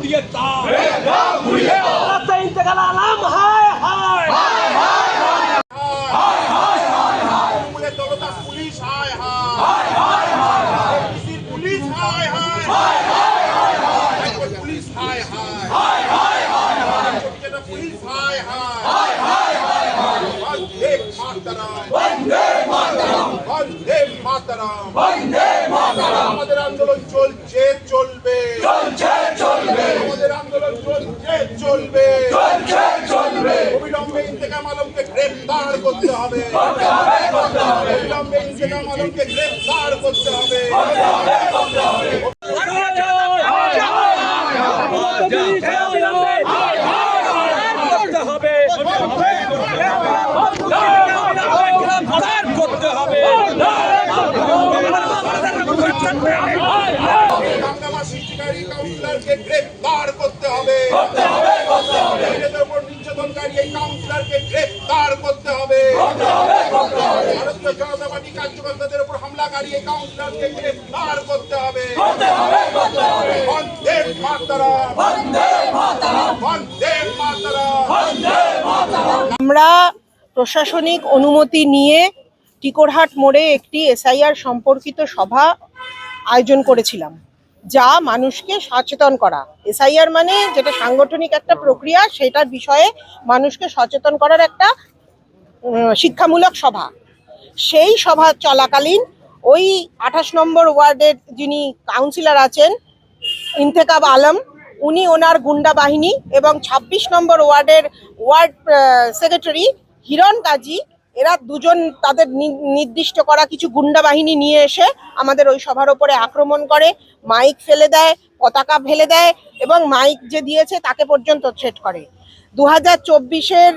ঘুরিয়ে দাও, রাস্তায় ইন্তেকাল আলম হায় হায় পুলিশ হায় হায়, পুলিশ হায় হায়, পুলিশ হায় হায়, পুলিশ হায় হায়, বন্দে মাতরম, বন্দে মাতরম, বন্দে মাতরম, বন্দে মাতরম। আমাদের আন্দোলন চলছে চলবে, চলছে চলবে, আমাদের আন্দোলন চলছে চলবে, চলছে চলবে। অবিলম্বে ইন্তেকাম আলমকে গ্রেফতার করতে হবে, করতে হবে, করতে হবে। অবিলম্বে ইন্তেকাম আলমকে গ্রেফতার করতে হবে, করতে হবে, করতে হবে। কাউন্সিলরকে গ্রেফতার করতে হবে, করতে হবে, করতে হবে। নিজেদের উপর নির্যাতনকারী এই কাউন্সিলরকে গ্রেফতার করতে হবে, করতে হবে, করতে হবে। ভারতীয় জনতা পার্টি কার্যকর্তাদের উপর হামলাকারী এই কাউন্সিলরকে গ্রেফতার করতে হবে, করতে হবে, করতে হবে। বন্দে মাতরম, বন্দে মাতরম, বন্দে মাতরম, বন্দে মাতরম। আমরা প্রশাসনিক অনুমতি নিয়ে টিকরহাট মোড়ে একটি এসআইআর সম্পর্কিত সভা আয়োজন করেছিলাম, যা মানুষকে সচেতন করা। এসআইআর মানে যেটা সাংগঠনিক একটা প্রক্রিয়া, সেটার বিষয়ে মানুষকে সচেতন করার একটা শিক্ষামূলক সভা। সেই সভা চলাকালীন ওই 28 নম্বর ওয়ার্ডের যিনি কাউন্সিলর আছেন ইন্তেকাব আলম, উনি ওনার গুন্ডা বাহিনী এবং 26 নম্বর ওয়ার্ডের ওয়ার্ড সেক্রেটারি হিরণ কাজী, এরা দুজন তাদের নির্দিষ্ট করা কিছু গুন্ডা বাহিনী নিয়ে এসে আমাদের ওই সভার ওপরে আক্রমণ করে, মাইক ফেলে দেয়, পতাকা ফেলে দেয় এবং মাইক যে দিয়েছে তাকে পর্যন্ত থ্রেট করে। 2024-এর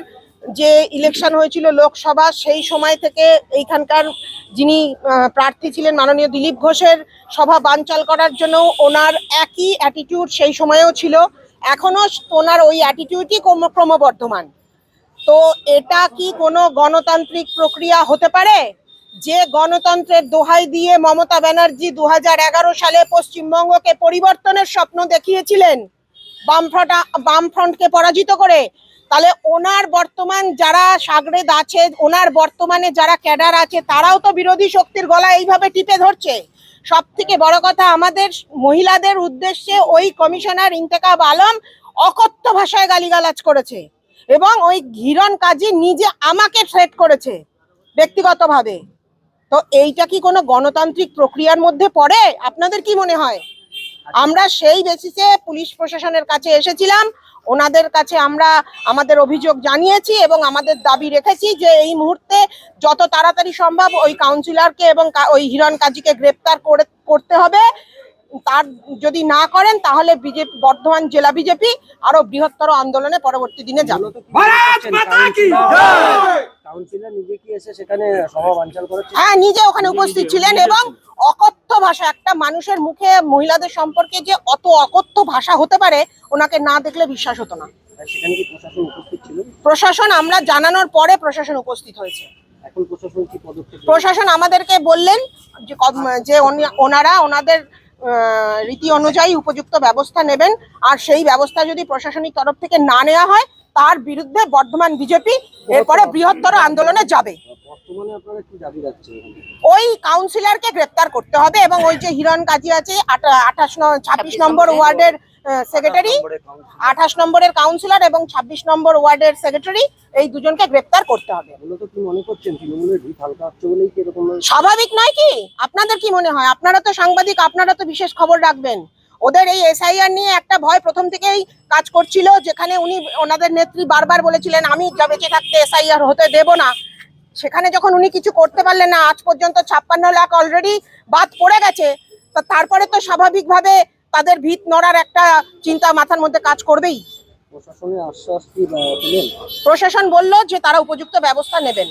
যে ইলেকশন হয়েছিল লোকসভা, সেই সময় থেকে এইখানকার যিনি প্রার্থী ছিলেন মাননীয় দিলীপ ঘোষের সভা বানচাল করার জন্য ওনার একই অ্যাটিটিউড সেই সময়েও ছিল, এখনো ওনার ওই অ্যাটিটিউডই ক্রমবর্ধমান। তো এটা কি কোনো গণতান্ত্রিক প্রক্রিয়া হতে পারে যে গণতন্ত্রের দোহাই দিয়ে মমতা ব্যানার্জি 2011 সালে পশ্চিমবঙ্গকে পরিবর্তনের স্বপ্ন দেখিয়েছিলেন বামফ্রন্টকে পরাজিত করে? তাহলে ওনার বর্তমান যারা সাগরেদ আছে, ওনার বর্তমানে যারা ক্যাডার আছে, তারাও তো বিরোধী শক্তির গলা এইভাবে টিপে ধরছে। সব থেকে বড় কথা, আমাদের মহিলাদের উদ্দেশ্যে ওই কমিশনার ইন্তেকাব আলম অকথ্য ভাষায় গালিগালাজ করেছে এবং ওই হিরণ কাজী নিজে আমাকে থ্রেট করেছে ব্যক্তিগতভাবে। তো এইটা কি কোনো গণতান্ত্রিক প্রক্রিয়ার মধ্যে পড়ে? আপনাদের কি মনে হয়? আমরা সেই বেসিসে পুলিশ প্রশাসনের কাছে এসেছিলাম, ওনাদের কাছে আমরা আমাদের অভিযোগ জানিয়েছি এবং আমাদের দাবি রেখেছি যে এই মুহূর্তে যত তাড়াতাড়ি সম্ভব ওই কাউন্সিলরকে এবং ওই হিরণ কাজীকে গ্রেপ্তার করতে হবে। তার যদি না করেন তাহলে বিজেপি, বর্ধমান জেলা বিজেপি আরো বৃহত্তর আন্দোলনে পরবর্তী দিনে যাবে। হ্যাঁ, নিজে ওখানে উপস্থিত ছিলেন এবং অকথ্য ভাষা, একটা মানুষের মুখে মহিলাদের সম্পর্কে যে অত অকথ্য ভাষা হতে পারে ওনাকে না দেখলে বিশ্বাস হতো না। প্রশাসন আমরা জানানোর পরে প্রশাসন উপস্থিত হয়েছে। প্রশাসন আমাদেরকে বললেন যে ওনারা ওনাদের রীতি অনুযায়ী উপযুক্ত ব্যবস্থা নেবেন, আর সেই ব্যবস্থা যদি প্রশাসনিক তরফ থেকে না নেওয়া হয় তার বিরুদ্ধে বর্ধমান বিজেপি এরপরে বৃহত্তর আন্দোলনে যাবে। ওই কাউন্সিলরকে গ্রেপ্তার করতে হবে এবং ওই যে হিরণ কাজী আছে 26 নম্বর ওয়ার্ডের সেক্রেটারি, 28 নম্বরের কাউন্সিলর এবং 26 নম্বর ওয়ার্ডের সেক্রেটারি, এই দুজনকে গ্রেপ্তার করতে হবে। স্বাভাবিক নয় কি? আপনাদের কি মনে হয়? আপনারা তো সাংবাদিক, আপনারা তো বিশেষ খবর রাখবেন। ওদের এই এসআইআর নিয়ে একটা ভয় প্রথম থেকেই কাজ করছিল, যেখানে উনি ওনাদের নেত্রী বারবার বলেছিলেন আমি বেঁচে থাকতে এসআইআর হতে দেব না। সেখানে যখন উনি কিছু করতে পারলেন না, আজ পর্যন্ত 56 লাখ অলরেডি বাদ পড়ে গেছে, তারপরে তো স্বাভাবিকভাবে তাদের ভিত নড়ার একটা চিন্তা মাথার মধ্যে কাজ করবেই। প্রশাসন বলল যে তারা উপযুক্ত ব্যবস্থা নেবেন।